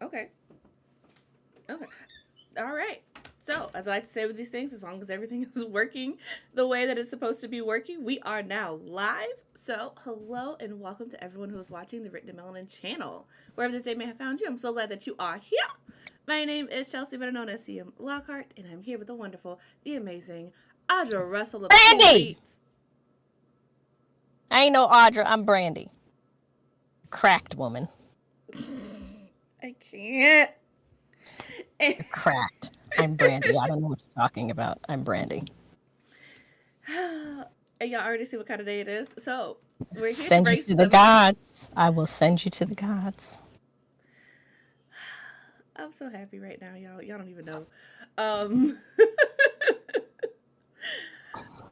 Okay. Okay. All right. So, as I like to say with these things, as long as everything is working the way that it's supposed to be working, we are now live. So, hello and welcome to everyone who is watching the Writerish Melanin channel. Wherever this day may have found you, I'm so glad that you are here. My name is Chelsea, better known as CM Lockhart, and I'm here with the wonderful, the amazing Audra Russell of Cool Brandy! Reads. I ain't no Audra, I'm Brandy. Cracked woman. I can't. You're cracked. I'm Brandy. I don't know what you're talking about. I'm Brandy. And y'all already see what kind of day it is. So, we're here to Send you bring to the some. gods. I will send you to the gods. I'm so happy right now, y'all. Y'all don't even know. Um,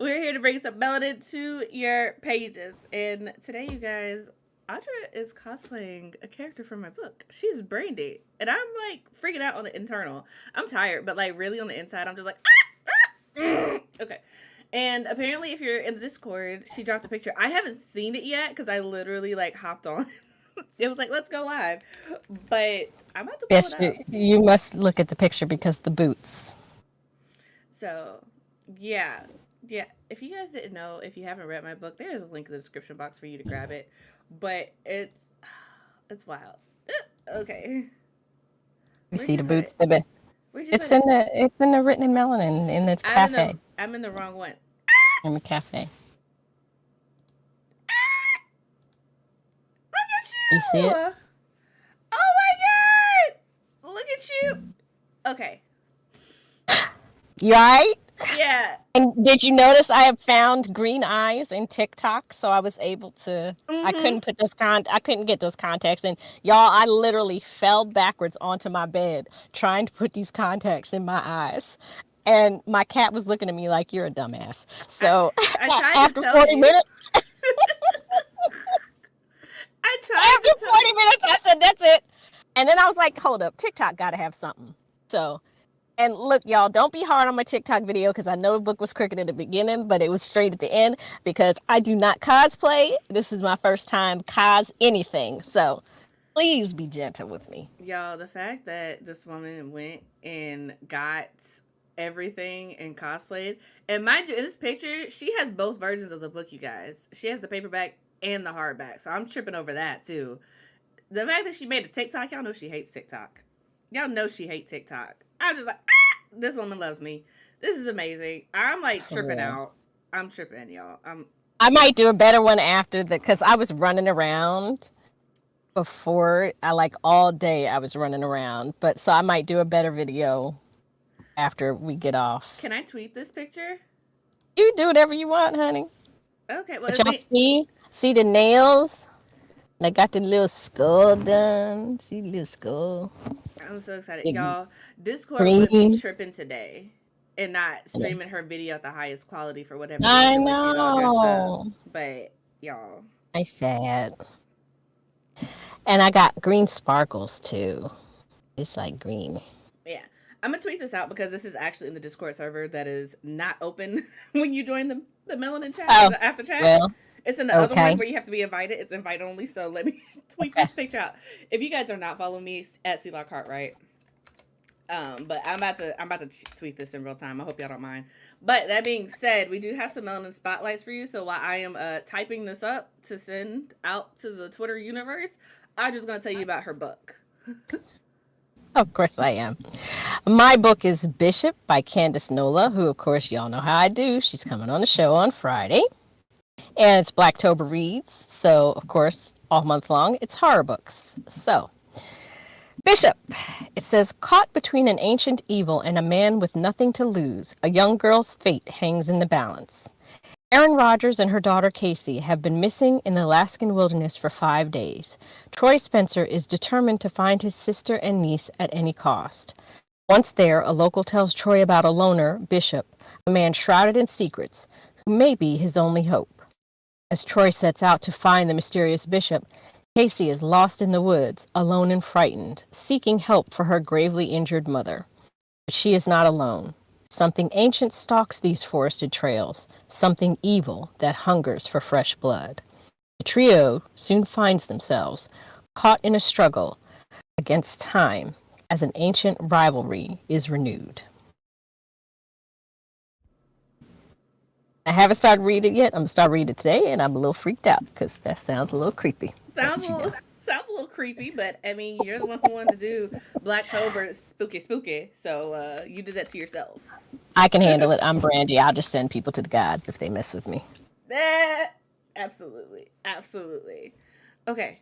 we're here to bring some melanin to your pages. And today, you guys, Audra is cosplaying a character from my book. She's Brandy. And I'm like freaking out on the internal. I'm tired, but like really on the inside, I'm just like, okay. And apparently, if you're in the Discord, she dropped a picture. I haven't seen it yet because I literally like hopped on. It was like, let's go live. But I'm about to pull Yes, it up. you must look at the picture because the boots. So, yeah. Yeah. If you guys didn't know, if you haven't read my book, there is a link in the description box for you to grab it. But it's wild. Okay. You Where'd see you the put boots, it? baby. Where'd you It's put in it? the written in melanin in the cafe. I'm in the wrong one. In the cafe. Look at You see you! it? Oh my god! Look at you! Okay. You alright? Yeah. And did you notice I have found green eyes in TikTok, so I was able to. I Mm-hmm. couldn't put I couldn't get those contacts in. Y'all, I literally fell backwards onto my bed trying to put these contacts in my eyes, and my cat was looking at me like you're a dumbass. I So I tried to after tell 40 you. minutes, I tried after to tell 40 minutes, I said that's it. And then I was like, hold up, TikTok got to have something. So. And look, y'all, don't be hard on my TikTok video because I know the book was crooked in the beginning, but it was straight at the end because I do not cosplay. This is my first time anything. So please be gentle with me. y'all, the fact that this woman went and got everything and cosplayed, and mind you, in this picture, she has both versions of the book, you guys. She has the paperback and the hardback, so I'm tripping over that too. The fact that she made a TikTok, y'all know she hates TikTok. Y'all know she hates TikTok. I'm just like, this woman loves me. This is amazing. I'm like tripping Yeah. out. I'm tripping, y'all. I might do a better one after because I was running around before. I like all day I was running around, but so I might do a better video after we get off. Can I tweet this picture? You do whatever you want, honey. Okay, well, But I y'all mean, see the nails? I got the little skull done. See the little skull? I'm so excited. The Y'all, Discord would be green. tripping today and not streaming her video at the highest quality for whatever I reason when she's all dressed up. know. But, y'all. I said. And I got green sparkles too. It's like green. Yeah. I'm going to tweet this out because this is actually in the Discord server that is not open when you join the Melanin chat or Oh, the after chat. well, It's in the other one okay. where you have to be invited. It's invite only. So let me tweet Okay. this picture out. If you guys are not following me at C Lockhart, right? But I'm about to tweet this in real time. I hope y'all don't mind. But that being said, we do have some melanin spotlights for you. So while I am typing this up to send out to the Twitter universe, I'm just gonna tell you about her book. Of course I am. My book is Bishop by Candace Nola, who of course y'all know how I do. She's coming on the show on Friday. And it's Blacktober Reads. So of course, all month long, it's horror books. So Bishop, it says, caught between an ancient evil and a man with nothing to lose, a young girl's fate hangs in the balance. Erin Rogers and her daughter Casey have been missing in the Alaskan wilderness for 5 days. Troy Spencer is determined to find his sister and niece at any cost. Once there, a local tells Troy about a loner, Bishop, a man shrouded in secrets, who may be his only hope. As Troy sets out to find the mysterious Bishop, Casey is lost in the woods, alone and frightened, seeking help for her gravely injured mother. But she is not alone. Something ancient stalks these forested trails, something evil that hungers for fresh blood. The trio soon finds themselves caught in a struggle against time as an ancient rivalry is renewed. I haven't started reading it yet. I'm going to start reading it today, and I'm a little freaked out because that sounds a little creepy. Sounds a little creepy, but I mean, you're the one who wanted to do Blacktober spooky, so you did that to yourself. I can handle it. I'm Brandy. I'll just send people to the gods if they mess with me. Absolutely. Okay.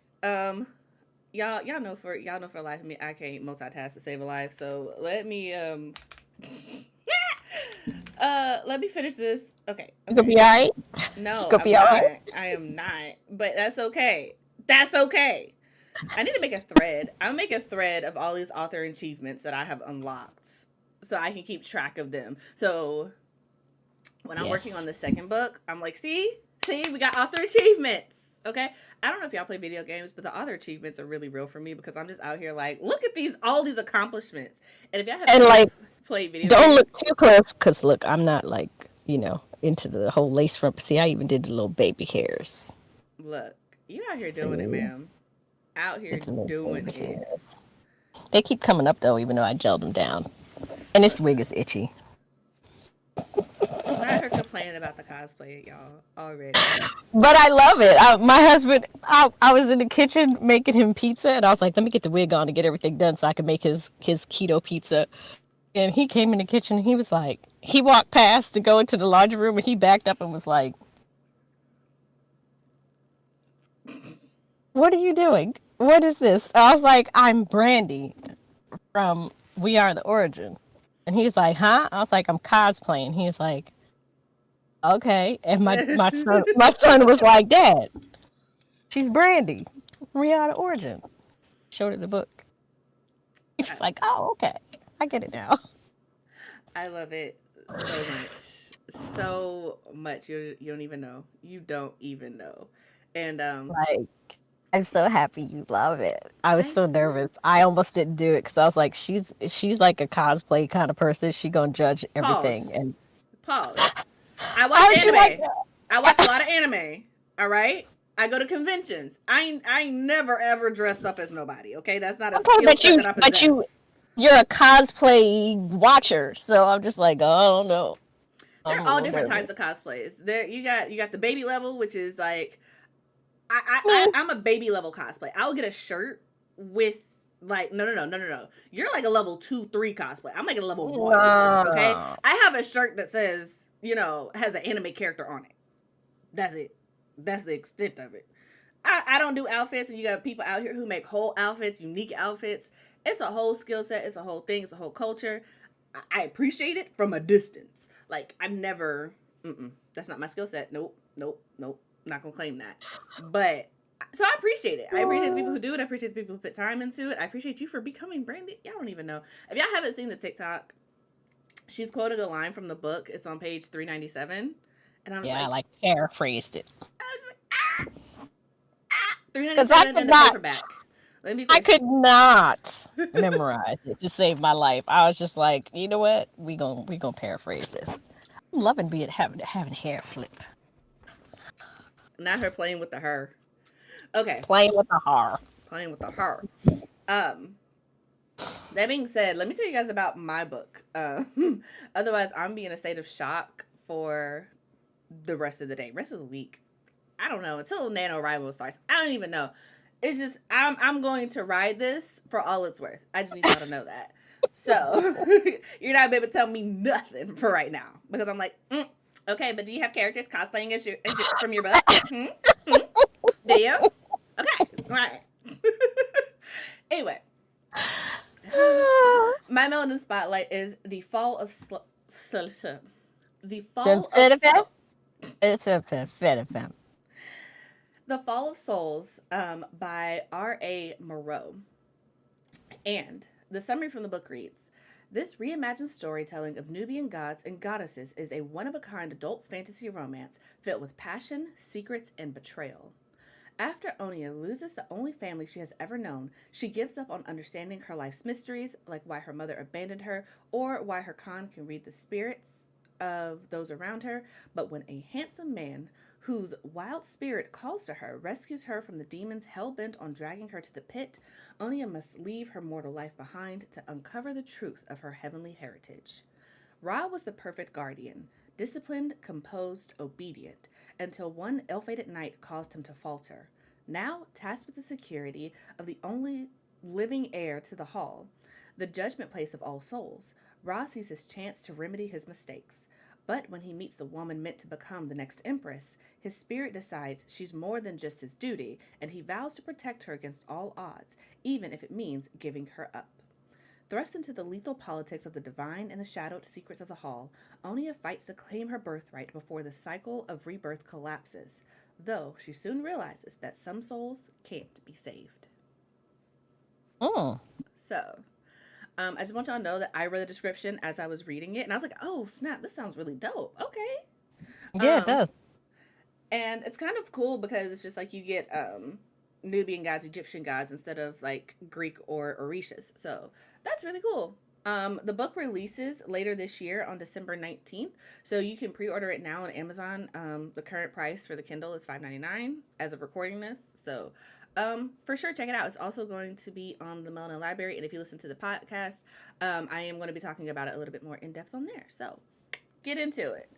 Y'all know for the life of me, I can't multitask to save a life. So let me let me finish this. Okay. You gonna be all right? No, I'm not. Right? I am not. But that's okay. That's okay. I need to make a thread. I'll make a thread of all these author achievements that I have unlocked, so I can keep track of them. So when I'm working on the second book, I'm like, see, we got author achievements. Okay, I don't know if y'all play video games, but the author achievements are really real for me because I'm just out here like, look at all these accomplishments. And if y'all have played video games, don't look too close because look, I'm not like into the whole lace front. See, I even did the little baby hairs. Look, you out here doing it, ma'am. Out here doing it. They keep coming up though, even though I gelled them down. And this wig is itchy. I heard complaining about the cosplay, y'all, already. But I love it. My husband, I was in the kitchen making him pizza, and I was like, let me get the wig on to get everything done so I can make his keto pizza. And he came in the kitchen, and he was like, he walked past to go into the laundry room, and he backed up and was like, what are you doing? What is this? I was like, I'm Brandy from We Are the Origin. And he was like, huh? I was like, I'm cosplaying. He was like, okay. And my son was like, Dad, she's Brandy. We Are the Origin. Showed her the book. He's like, oh, okay. I get it now. I love it so much. So much. You don't even know. You don't even know. And like, I'm so happy you love it. I was so nervous. I almost didn't do it because I was like, she's like a cosplay kind of person. She gonna judge everything. And pause. I watch anime. I watch a lot of anime. All right. I go to conventions. I never ever dressed up as nobody. Okay, that's not a skill set that I possess. But you're a cosplay watcher, so I'm just like, oh, I don't know. There are all different types of cosplays. There you got the baby level, which is like I'm a baby level cosplay. I'll get a shirt with like no. You're like a level 2, 3 cosplay. I'm like a level 1. Okay, I have a shirt that says has an anime character on it. That's it. That's the extent of it. I don't do outfits, and you got people out here who make whole outfits, unique outfits. It's a whole skill set. It's a whole thing. It's a whole culture. I appreciate it from a distance. Like I've never. That's not my skill set. Nope. Not gonna claim that. But so I appreciate it. I appreciate the people who do it. I appreciate the people who put time into it. I appreciate you for becoming Brandy. Y'all don't even know. If y'all haven't seen the TikTok, she's quoting a line from the book. It's on page 397. And I'm I like paraphrased it. I was like, 397 in the paperback. I could not memorize it to save my life. I was just like, you know what? We gonna paraphrase this. I'm loving having hair flip. Not her playing with the her. Okay. Playing with the her. Playing with the her. That being said, let me tell you guys about my book. Otherwise, I'm be in a state of shock for the rest of the day, rest of the week. I don't know until NaNoWriMo starts. I don't even know. It's just I'm going to ride this for all it's worth. I just need y'all to know that. So you're not able to tell me nothing for right now because I'm like, okay, but do you have characters cosplaying as from your book? Do you? Okay, all right. Anyway, my Melanin Spotlight is the fall of The Fall of Souls by R.A. Moreau. And the summary from the book reads, this reimagined storytelling of Nubian gods and goddesses is a one-of-a-kind adult fantasy romance filled with passion, secrets, and betrayal. After Onia loses the only family she has ever known, she gives up on understanding her life's mysteries, like why her mother abandoned her, or why her Khan can read the spirits of those around her. But when a handsome man whose wild spirit calls to her, rescues her from the demons hell-bent on dragging her to the pit. Onya must leave her mortal life behind to uncover the truth of her heavenly heritage. Ra was the perfect guardian, disciplined, composed, obedient, until one ill-fated night caused him to falter. Now, tasked with the security of the only living heir to the hall, the judgment place of all souls, Ra sees his chance to remedy his mistakes. But when he meets the woman meant to become the next empress, his spirit decides she's more than just his duty, and he vows to protect her against all odds, even if it means giving her up. Thrust into the lethal politics of the divine and the shadowed secrets of the hall, Onya fights to claim her birthright before the cycle of rebirth collapses, though she soon realizes that some souls can't be saved. So, I just want y'all to know that I read the description as I was reading it, and I was like, oh, snap, this sounds really dope. Okay. Yeah, it does. And it's kind of cool because it's just like you get Nubian gods, Egyptian gods, instead of like Greek or Orishas. So that's really cool. The book releases later this year on December 19th. So you can pre-order it now on Amazon. The current price for the Kindle is $5.99 as of recording this. So for sure, check it out. It's also going to be on the Melanin Library. And if you listen to the podcast, I am going to be talking about it a little bit more in depth on there. So get into it.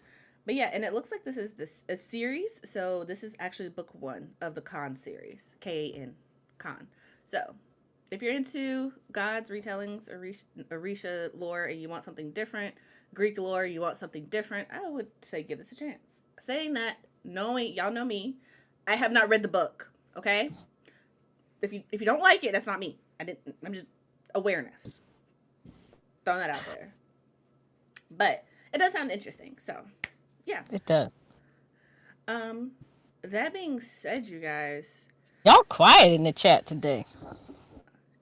But yeah, and it looks like this is a series. So this is actually book 1 of the Khan series. K-A-N, Khan. So if you're into gods, retellings, Orisha lore, and you want something different, Greek lore, you want something different, I would say give this a chance. Saying that, knowing, y'all know me, I have not read the book, okay? If you don't like it, that's not me. I'm just awareness. Throwing that out there. But it does sound interesting, so yeah. It does. That being said, you guys. Y'all quiet in the chat today.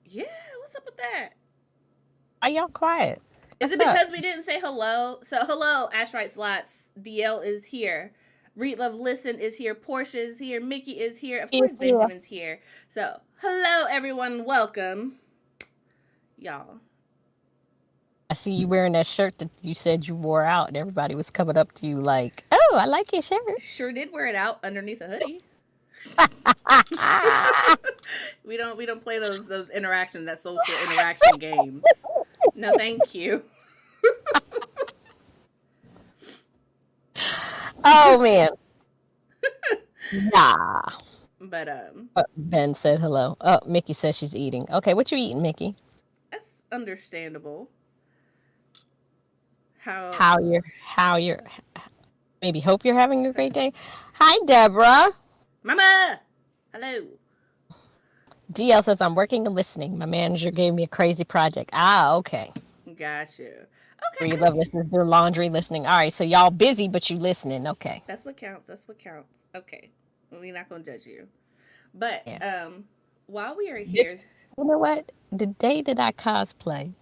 Yeah, what's up with that? Are y'all quiet? Is it because we didn't say hello? So hello, Ash Writes Lots. DL is here. Read Love Listen is here. Portia is here. Mickey is here. Of course, Benjamin's here. So hello, everyone. Welcome, y'all. I see you wearing that shirt that you said you wore out, and everybody was coming up to you like, "Oh, I like your shirt." Sure did wear it out underneath a hoodie. we don't play those interactions, that social interaction games. No, thank you. Oh man. Nah. But Ben said hello. Oh, Mickey says she's eating. Okay, what you eating, Mickey? That's understandable. How you're maybe hope you're having a great day. Hi, Deborah. Mama. Hello. DL says I'm working and listening. My manager gave me a crazy project. Ah, okay. Got you. Okay. Read Love Listening, do laundry listening. All right, so y'all busy, but you listening. Okay. That's what counts. Okay. We're not gonna judge you. But while we are here, you know what? The day that I cosplay,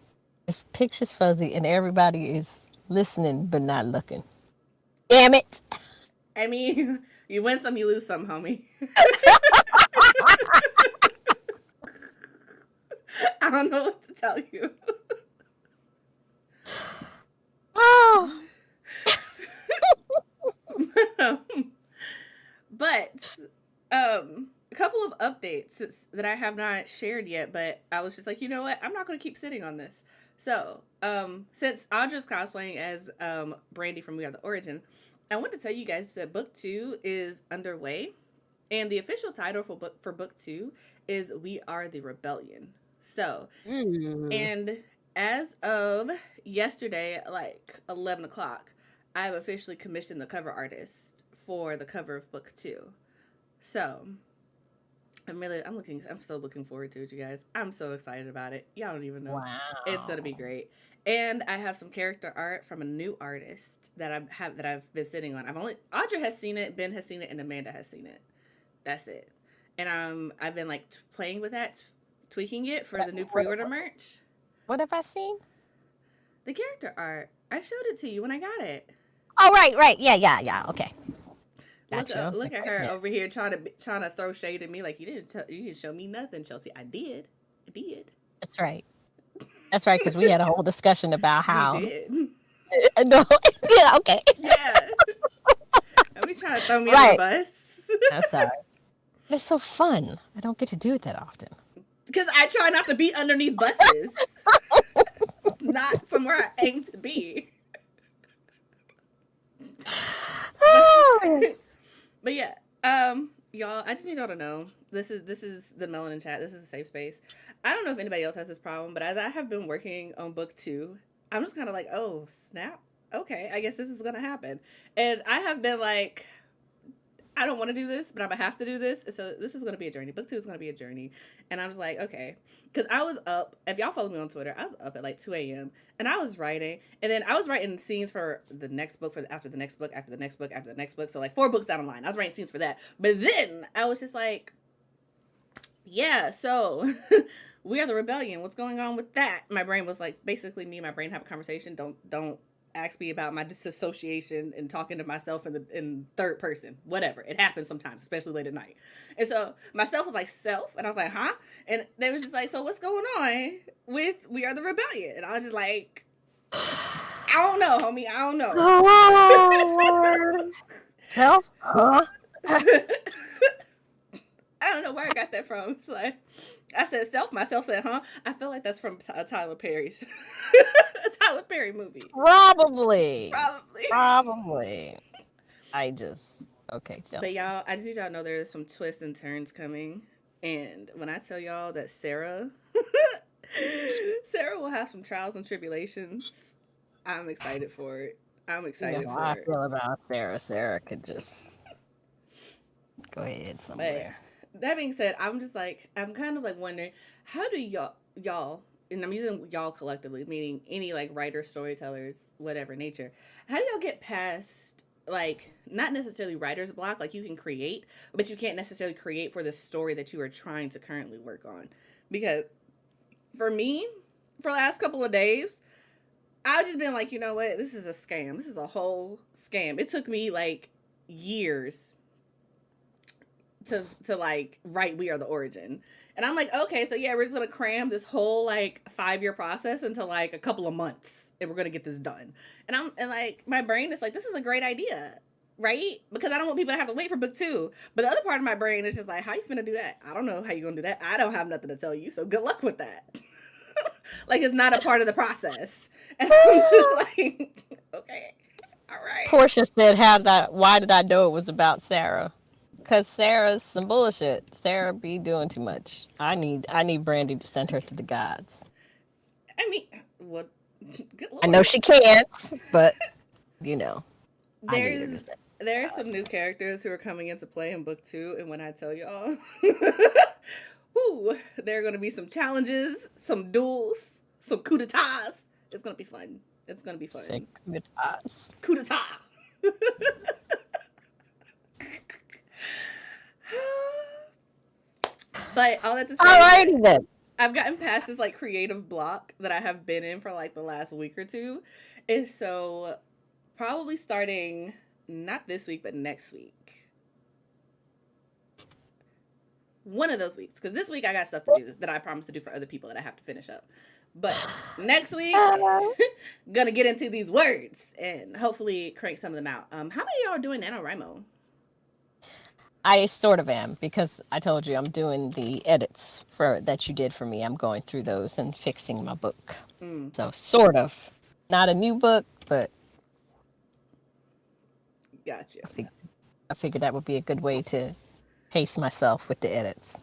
if picture's fuzzy and everybody is listening but not looking. Damn it. I mean, you win some, you lose some, homie. I don't know what to tell you. Oh. But a couple of updates that I have not shared yet, but I was just like, you know what? I'm not going to keep sitting on this. So, since Audra's cosplaying as Brandy from We Are the Origin, I want to tell you guys that book 2 is underway, and the official title for book 2 is We Are the Rebellion. So, and as of yesterday at like 11 o'clock, I have officially commissioned the cover artist for the cover of book 2. So, I'm so looking forward to it, you guys. I'm so excited about it. Y'all don't even know. Wow. It's going to be great. And I have some character art from a new artist that I've been sitting on. Audra has seen it, Ben has seen it, and Amanda has seen it. That's it. And I've been like playing with that, tweaking it for the new pre-order merch. What have I seen? The character art. I showed it to you when I got it. Oh, right. Yeah. Okay. Gotcha. Look at her over here trying to throw shade at me like you didn't show me nothing, Chelsea. I did. That's right, because we had a whole discussion about how. We did. No. Yeah. Okay. Yeah. be trying to throw me under the Right. bus. I'm sorry. It's so fun. I don't get to do it that often. Because I try not to be underneath buses. It's not somewhere I aim to be. But yeah, y'all, I just need y'all to know this is the Melanin Chat. This is a safe space. I don't know if anybody else has this problem, but as I have been working on book 2, I'm just kind of like, oh snap, okay, I guess this is gonna happen. And I have been like, I don't want to do this, but I'm gonna have to do this. And so this is gonna be a journey. Book 2 is gonna be a journey. And I was like, okay, because I was up. If y'all follow me on Twitter, I was up at like 2 a.m. and I was writing, and then I was writing scenes for the next book, after the next book, after the next book, after the next book. So like 4 books down the line, I was writing scenes for that. But then I was just like, yeah, so We Are the Rebellion. What's going on with that? My brain was like, basically, me and my brain have a conversation. Don't ask me about my disassociation and talking to myself in third person. Whatever. It happens sometimes, especially late at night. And so myself was like, self, and I was like, huh? And they was just like, so what's going on with We Are the Rebellion? And I was just like, I don't know, homie. I don't know. Oh, self? Huh? I don't know where I got that from. It's like, I said self, myself said, huh? I feel like that's from Tyler Perry's a Tyler Perry movie. Probably. Probably. Okay, But y'all, I just need y'all to know there's some twists and turns coming. And when I tell y'all that Sarah will have some trials and tribulations, I'm excited for it. I'm excited for I it. feel about Sarah. Sarah could just go ahead somewhere. But that being said, I'm kind of like wondering, how do y'all, and I'm using y'all collectively, meaning any like writers, storytellers, whatever nature, how do y'all get past, like, not necessarily writer's block, like you can create, but you can't necessarily create for the story that you are trying to currently work on? Because for me, for the last couple of days, I've just been like, you know what, this is a scam. This is a whole scam. It took me like years to like write We Are the Origin. And I'm like, okay, so yeah, we're just gonna cram this whole like 5-year process into like a couple of months and we're gonna get this done. And like my brain is like, this is a great idea, right? Because I don't want people to have to wait for book 2. But the other part of my brain is just like, how you finna do that? I don't know how you gonna do that. I don't have nothing to tell you, so good luck with that. Like, it's not a part of the process. And I'm just like, okay, all right. Portia said, why did I know it was about Sarah? Because Sarah's some bullshit. Sarah be doing too much. I need Brandy to send her to the gods. I mean, what? Good Lord. I know she can't, but you know, there's some new characters who are coming into play in book 2, and when I tell y'all, there are going to be some challenges, some duels, some coup d'etats. It's going to be fun. It's going to be fun. Say coup d'etats. Coup d'etat. But all that to say, Alrighty then. I've gotten past this like creative block that I have been in for like the last week or two. And so probably starting not this week, but next week. One of those weeks. Because this week I got stuff to do that I promised to do for other people that I have to finish up. But next week, gonna get into these words and hopefully crank some of them out. How many of y'all are doing NaNoWriMo? I sort of am, because I told you I'm doing the edits that you did for me. I'm going through those and fixing my book. So sort of. Not a new book, but Gotcha. I figured that would be a good way to pace myself with the edits.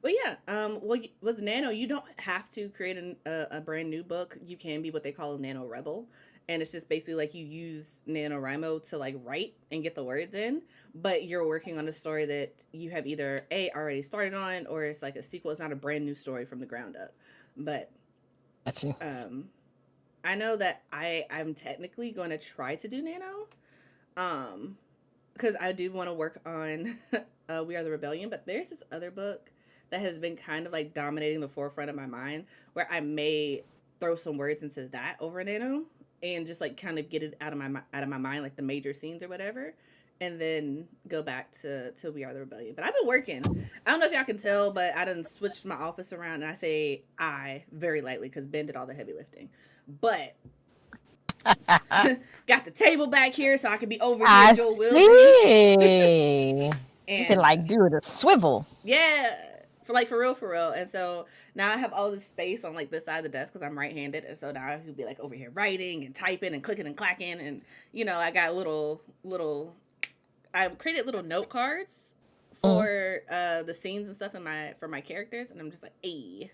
Well, yeah. Well, with Nano, you don't have to create a brand new book. You can be what they call a Nano Rebel. And it's just basically like you use NaNoWriMo to like write and get the words in, but you're working on a story that you have either already started on, or it's like a sequel. It's not a brand new story from the ground up. But Gotcha. I know that I'm technically going to try to do Nano, because I do want to work on We Are the Rebellion. But there's this other book that has been kind of like dominating the forefront of my mind, where I may throw some words into that over Nano. And just like kind of get it out of my mind, like the major scenes or whatever, and then go back to We Are the Rebellion. But I've been working. I don't know if y'all can tell, but I done switched my office around, and I say I very lightly because Ben did all the heavy lifting. But Got the table back here so I can be over here, I Joel see. You can and like do it a swivel. yeah, for real. And so now I have all this space on like this side of the desk because I'm right-handed, and so now I could be like over here writing and typing and clicking and clacking, and I got little. I created little note cards Mm. for the scenes and stuff for my characters, and I'm just like, hey.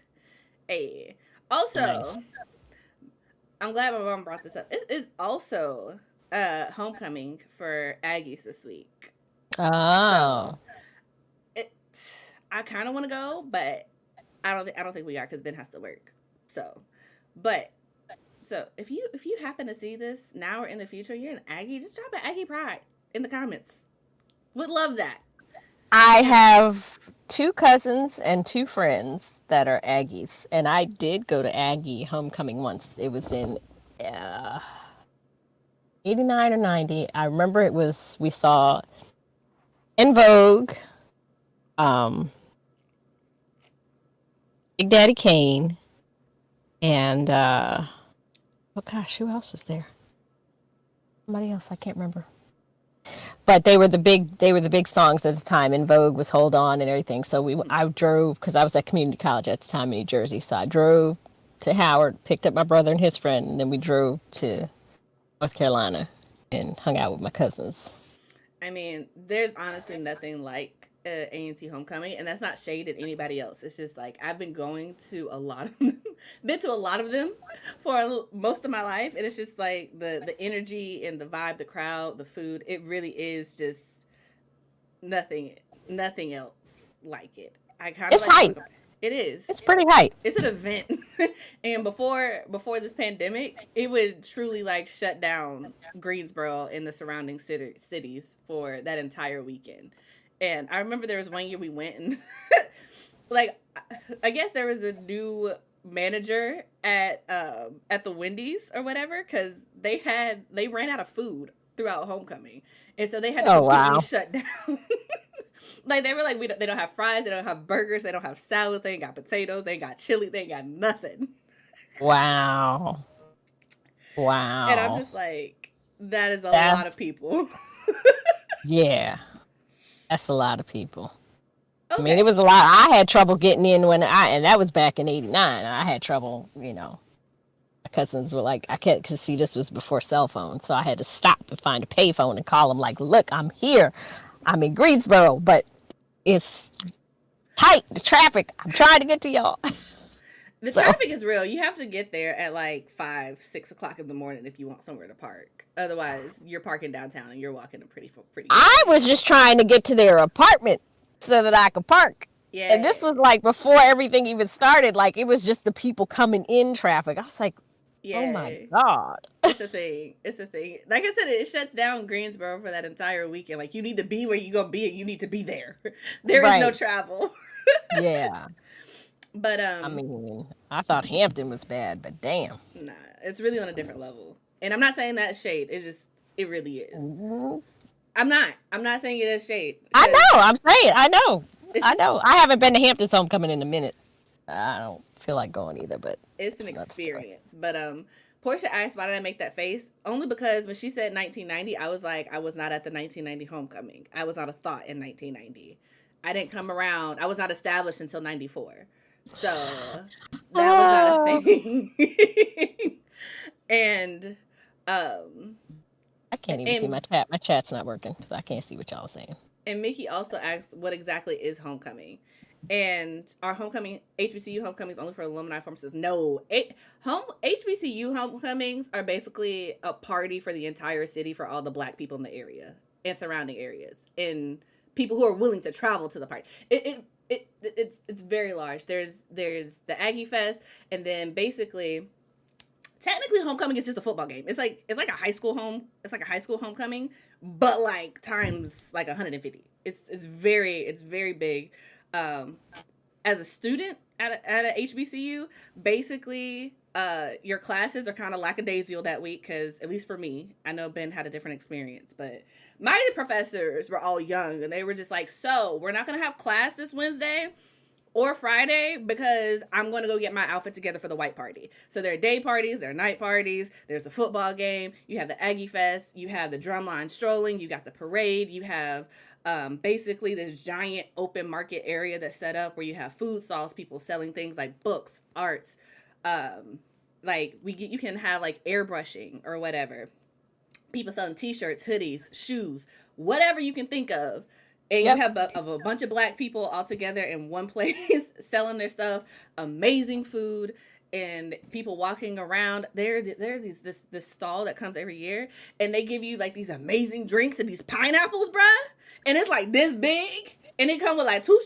Also, Nice. I'm glad my mom brought this up. It is also homecoming for Aggies this week, so Oh. it. I kind of want to go, but I don't think we are because Ben has to work. So, but if you happen to see this now or in the future, you're an Aggie, just drop an Aggie pride in the comments. Would love that. I have 2 cousins and 2 friends that are Aggies, and I did go to Aggie homecoming once. It was in uh, 89 or 90. I remember we saw In Vogue, um, Big Daddy Kane, and oh gosh, who else was there? Somebody else I can't remember. But they were the big songs at the time. In Vogue was Hold On and everything. So I drove because I was at community college at the time in New Jersey. So I drove to Howard, picked up my brother and his friend, and then we drove to North Carolina and hung out with my cousins. I mean, there's honestly nothing like A&T homecoming, and that's not shade at anybody else. It's just like I've been going to a lot of them, been to a lot of them for most of my life, and it's just like the energy and the vibe, the crowd, the food. It really is just nothing else like it. I kind of It's like want hype. to go. It is. It's pretty hype. It's an event, and before this pandemic, it would truly like shut down Greensboro and the surrounding cities for that entire weekend. And I remember there was one year we went and like I guess there was a new manager at the Wendy's or whatever because they ran out of food throughout homecoming, and so they had to Oh completely wow. shut down. Like they were like they don't have fries, they don't have burgers, they don't have salads, they ain't got potatoes, they ain't got chili, they ain't got nothing. Wow. And I'm Wow. just like, that is a lot of That's people. yeah. That's a lot of people. I mean, it Okay. was a lot. I had trouble getting in and that was back in '89. I had trouble, My cousins were like, I can't, because see, this was before cell phones. So I had to stop and find a payphone and call them, like, look, I'm here. I'm in Greensboro, but it's tight, the traffic. I'm trying to get to y'all. The So traffic is real. You have to get there at like 5, 6 o'clock in the morning if you want somewhere to park. Otherwise, you're parking downtown and you're walking a pretty good I was ways. just trying to get to their apartment so that I could park. And Yeah. this was like before everything even started. Like, it was just the people coming in traffic. I was like, oh my Yeah. God. It's a thing. It's a thing. Like I said, it shuts down Greensboro for that entire weekend. Like you need to be where you gonna be, and you need to be there. There is no Right. travel. Yeah. But I mean, I thought Hampton was bad, but damn. nah, it's really on a different level. And I'm not saying that shade. It's just it really is. Mhm. I'm not. I'm not saying it is shade I because know. I'm saying. I know. it's I just know. I haven't been to Hampton's homecoming in a minute. I don't feel like going either, but it's an it's another story. experience. But Portia asked why did I make that face? Only because when she said 1990, I was like I was not at the 1990 homecoming. I was not a thought in 1990. I didn't come around. I was not established until 94. So that was not a Oh, thing. and um I can't even see my and chat. My chat's not working, so I can't see what y'all are saying. and Mickey also asked what exactly is homecoming. And our homecoming, HBCU homecomings only for alumni formations. No, HBCU homecomings are basically a party for the entire city for all the black people in the area and surrounding areas and people who are willing to travel to the party. It's very large. There's the Aggie Fest, and then basically technically homecoming is just a football game. It's like a high school it's like a high school homecoming, but like times like 150. It's very big. Um as a student at a HBCU, basically your classes are kind of lackadaisical that week because at least for me, I know Ben had a different experience, but my professors were all young and they were just like, so we're not gonna have class this Wednesday. or Friday because I'm going to go get my outfit together for the white party. So there are day parties, there are night parties, there's the football game, you have the Aggie Fest, you have the drumline strolling, you got the parade, you have basically this giant open market area that's set up where you have food stalls, people selling things like books, arts, like you can have like airbrushing or whatever. People selling t-shirts, hoodies, shoes, whatever you can think of. And you have a bunch of black people all together in one place selling their stuff, amazing food, and people walking around. There's this stall that comes every year, and they give you like these amazing drinks and these pineapples, bruh. And it's like this big, and it come with like two.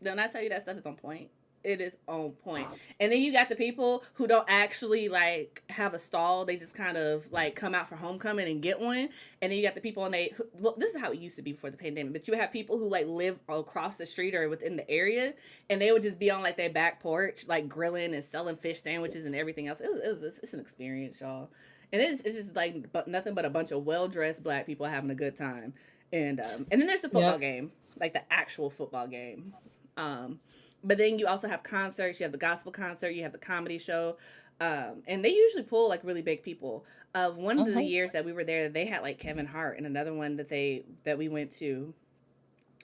Don't I tell you that stuff is on point? It is on point. And then you got the people who don't actually like have a stall. They just kind of like come out for homecoming and get one. And then you got the people well, this is how it used to be before the pandemic, but you have people who like live across the street or within the area, and they would just be on like their back porch, like grilling and selling fish sandwiches and everything else. It's an experience, y'all. And it's just like nothing but a bunch of well-dressed black people having a good time. And then there's the football game, like the actual football game. But then you also have concerts. You have the gospel concert. You have the comedy show. And they usually pull like really big people. One of the years that we were there, they had like Kevin Hart. And another one that we went to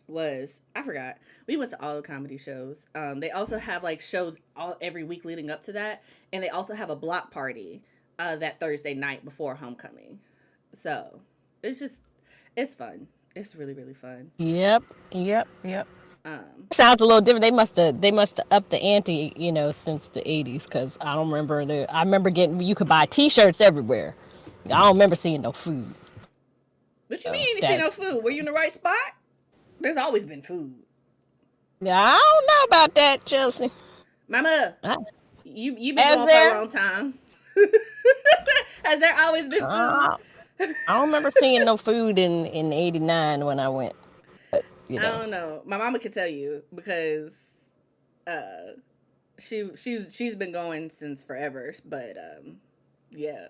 was, I forgot. We went to all the comedy shows. They also have like shows every week leading up to that. And they also have a block party that Thursday night before homecoming. So it's fun. It's really, really fun. Yep. Sounds a little different. They must have upped the ante, since the 80s. Because I don't remember I remember you could buy T-shirts everywhere. I don't remember seeing no food. What you mean you see no food? Were you in the right spot? There's always been food. Yeah, I don't know about that, Chelsea. Mama, you've been going for a long time. Has there always been food? I don't remember seeing no food in '89 when I went. But, I don't know. My mama can tell you because she's been going since forever. But yeah.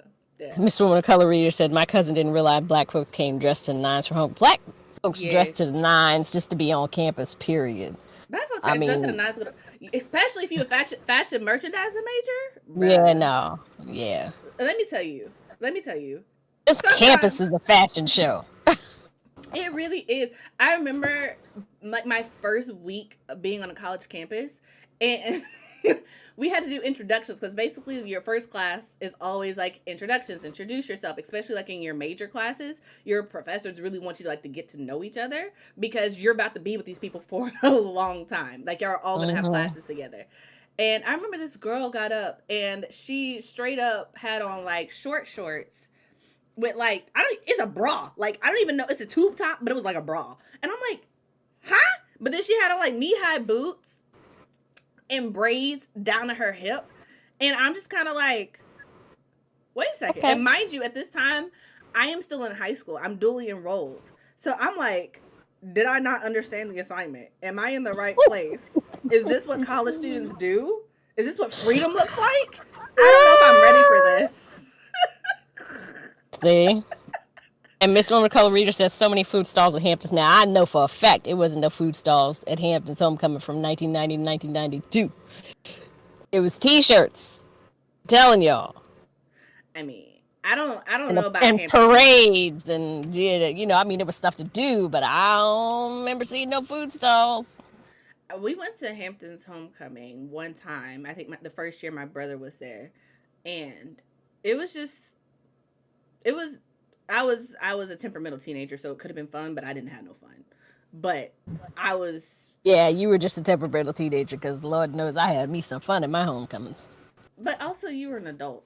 Miss Woman of Color Reader said my cousin didn't realize black folks came dressed to the nines for home. Black folks dressed to the nines just to be on campus. Period. Black folks are dressed to the nines, especially if you're a fashion merchandising major. Yeah, no, yeah. Let me tell you. This campus is a fashion show. It really is. I remember like my first week of being on a college campus, and we had to do introductions because basically your first class is always like introductions, introduce yourself, especially like in your major classes. Your professors really want you to like to get to know each other because you're about to be with these people for a long time. Like you're all gonna have classes together. And I remember this girl got up and she straight up had on like shorts with like, it's a bra. Like, I don't even know, it's a tube top, but it was like a bra. And I'm like, huh? But then she had on like knee-high boots and braids down to her hip. And I'm just kind of like, wait a second. Okay. And mind you, at this time, I am still in high school. I'm dually enrolled. So I'm like, did I not understand the assignment? Am I in the right place? Is this what college students do? Is this what freedom looks like? I don't know if I'm ready for this. See? And Miss Woman of Color Reader says so many food stalls at Hamptons. Now, I know for a fact it wasn't no food stalls at Hamptons Homecoming from 1990 to 1992. It was T-shirts. I'm telling y'all. I mean, I don't know about Hamptons. Parades and there was stuff to do, but I don't remember seeing no food stalls. We went to Hamptons Homecoming one time. I think the first year my brother was there, and I was a temperamental teenager, so it could have been fun, but I didn't have no fun. But I was... Yeah, you were just a temperamental teenager, because Lord knows I had me some fun at my homecomings. But also, you were an adult.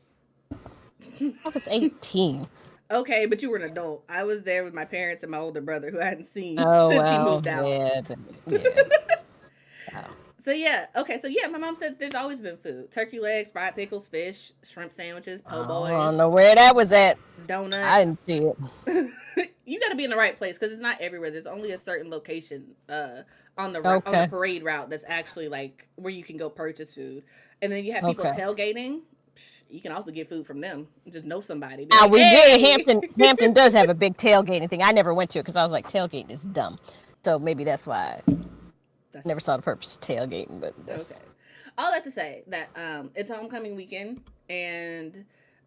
I was 18. Okay, but you were an adult. I was there with my parents and my older brother, who I hadn't seen since he moved out. Yeah. Wow. So my mom said there's always been food. Turkey legs, fried pickles, fish, shrimp sandwiches, po' boys. I don't know where that was at. Donuts. I didn't see it. You got to be in the right place because it's not everywhere. There's only a certain location on the parade route that's actually like where you can go purchase food. And then you have people tailgating. You can also get food from them. You just know somebody. Like, we did. Hampton does have a big tailgating thing. I never went to it because I was like, tailgating is dumb. So maybe that's why. That's Never saw the purpose of tailgating, but that's... okay. All that to say that it's homecoming weekend, and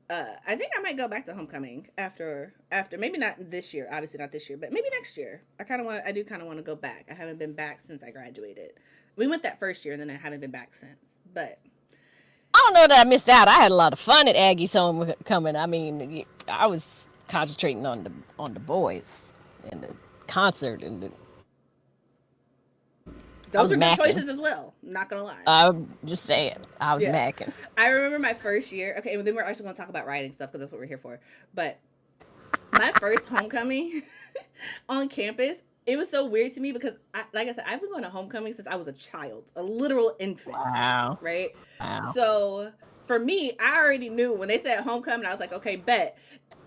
I think I might go back to homecoming after maybe not this year, obviously not this year, but maybe next year. I do kind of want to go back. I haven't been back since I graduated. We went that first year, and then I haven't been back since. But I don't know that I missed out. I had a lot of fun at Aggie's homecoming. I mean, I was concentrating on the boys and the concert and the... Those are good choices as well. Not gonna lie. I'm just saying, I was macking. I remember my first year. Okay, well, then we're actually gonna talk about writing stuff because that's what we're here for. But my first homecoming on campus, it was so weird to me because, like I said, I've been going to homecoming since I was a child, a literal infant. Wow. Right. Wow. So for me, I already knew when they said homecoming, I was like, okay, bet.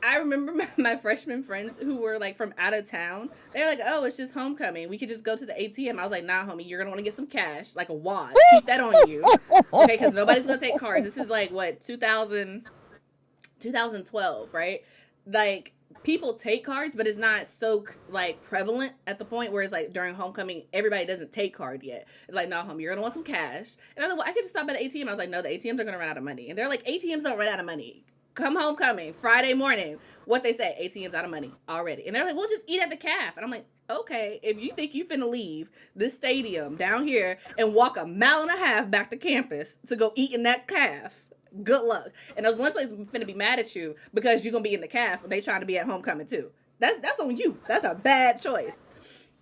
I remember my freshman friends who were like from out of town. They're like, oh, it's just homecoming. We could just go to the ATM. I was like, nah, homie, you're going to want to get some cash, like a wad. Keep that on you. Okay, because nobody's going to take cards. This is like, what, 2012, right? Like, people take cards, but it's not so, like, prevalent at the point where it's like during homecoming, everybody doesn't take card yet. It's like, nah, homie, you're going to want some cash. And I'm like, well, I could just stop at the ATM. I was like, no, the ATMs are going to run out of money. And they're like, ATMs don't run out of money. Come homecoming, Friday morning. What they say, ATM's out of money already. And they're like, we'll just eat at the calf. And I'm like, okay, if you think you finna leave this stadium down here and walk 1.5 miles back to campus to go eat in that calf, good luck. And those lunch ladies finna be mad at you because you're gonna be in the calf and they trying to be at homecoming too. That's on you. That's a bad choice.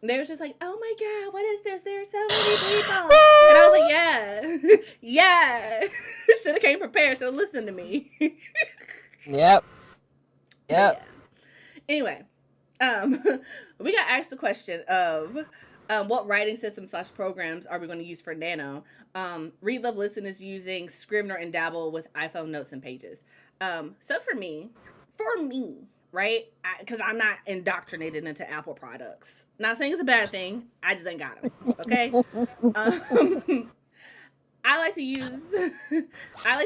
And they was just like, oh my God, what is this? There's so many people. And I was like, yeah. Should have came prepared. Should have listened to me. Yep. Yeah. Anyway, we got asked the question of what writing system / programs are we going to use for Nano? Read, Love, Listen is using Scrivener and Dabble with iPhone notes and pages. So for me, right? Because I'm not indoctrinated into Apple products. Not saying it's a bad thing. I just ain't got them. Okay. I like to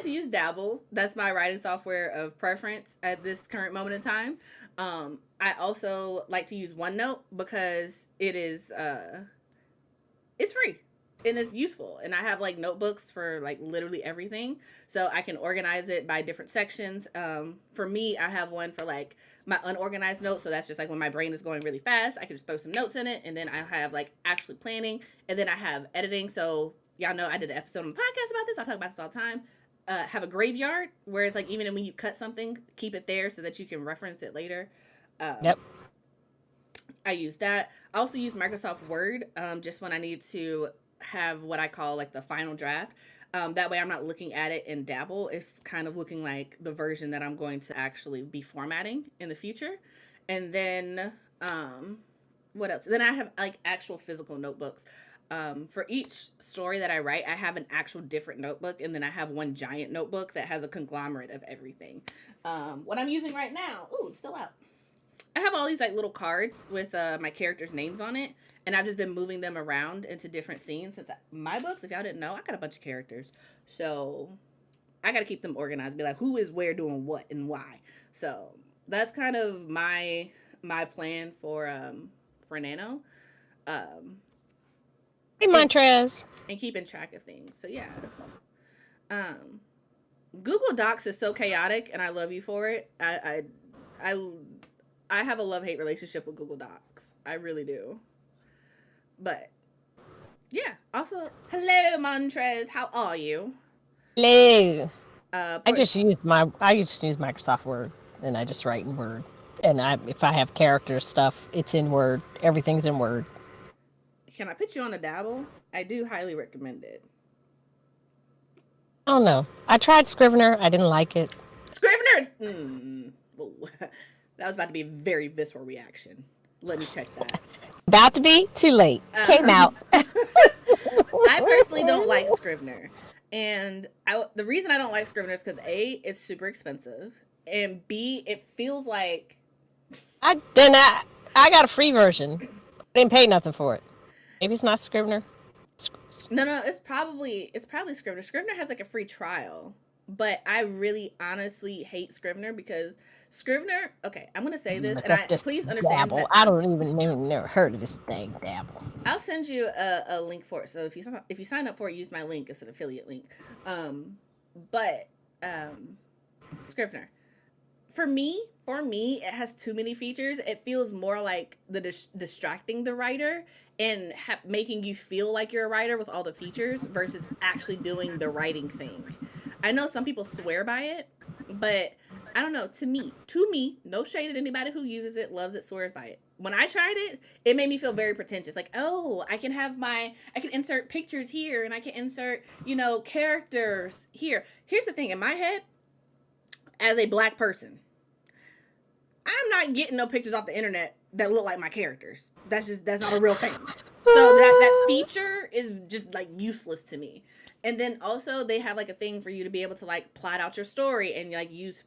use Dabble. That's my writing software of preference at this current moment in time. I also like to use OneNote because it is it's free and it's useful. And I have like notebooks for like literally everything, so I can organize it by different sections. For me, I have one for like my unorganized notes, so that's just like when my brain is going really fast, I can just throw some notes in it, and then I have like actually planning, and then I have editing. So y'all know I did an episode on the podcast about this. I talk about this all the time. Have a graveyard, where it's like even when you cut something, keep it there so that you can reference it later. Yep. I use that. I also use Microsoft Word just when I need to have what I call like the final draft. That way I'm not looking at it in Dabble. It's kind of looking like the version that I'm going to actually be formatting in the future. And then what else? Then I have like actual physical notebooks. For each story that I write, I have an actual different notebook, and then I have one giant notebook that has a conglomerate of everything. What I'm using right now, it's still out. I have all these like little cards with my characters' names on it, and I've just been moving them around into different scenes. Since my books, if y'all didn't know, I got a bunch of characters, so I got to keep them organized. Be like, who is where doing what and why. So that's kind of my plan for Nano. Hey, Montrez. And keeping track of things. So yeah. Google Docs is so chaotic, and I love you for it. I have a love-hate relationship with Google Docs. I really do. But yeah. Also, hello Montrez. How are you? Hello. I just use Microsoft Word, and I just write in Word. And if I have character stuff, it's in Word. Everything's in Word. Can I put you on a Dabble? I do highly recommend it. I don't know. I tried Scrivener. I didn't like it. Scrivener! That was about to be a very visceral reaction. Let me check that. About to be? Too late. Came out. I personally don't like Scrivener. And the reason I don't like Scrivener is because A, it's super expensive. And B, it feels like... I got a free version. Didn't pay nothing for it. Maybe it's not Scrivener. No, it's probably Scrivener. Scrivener has like a free trial. But I really honestly hate Scrivener because Scrivener, okay, I'm going to say this, and That's I just please understand Dabble. that I don't even never heard of this thing, Dabble. I'll send you a link for it. So if you sign up for it, use my link. It's an affiliate link. But Scrivener, for me, it has too many features. It feels more like the distracting the writer and making you feel like you're a writer with all the features versus actually doing the writing thing. I know some people swear by it, but I don't know. To me, no shade at anybody who uses it, loves it, swears by it. When I tried it, it made me feel very pretentious. Like, oh, I can insert pictures here and I can insert, characters here. Here's the thing in my head, as a black person, I'm not getting no pictures off the internet that look like my characters. That's not a real thing. So that feature is just like useless to me. And then also they have like a thing for you to be able to like plot out your story and like use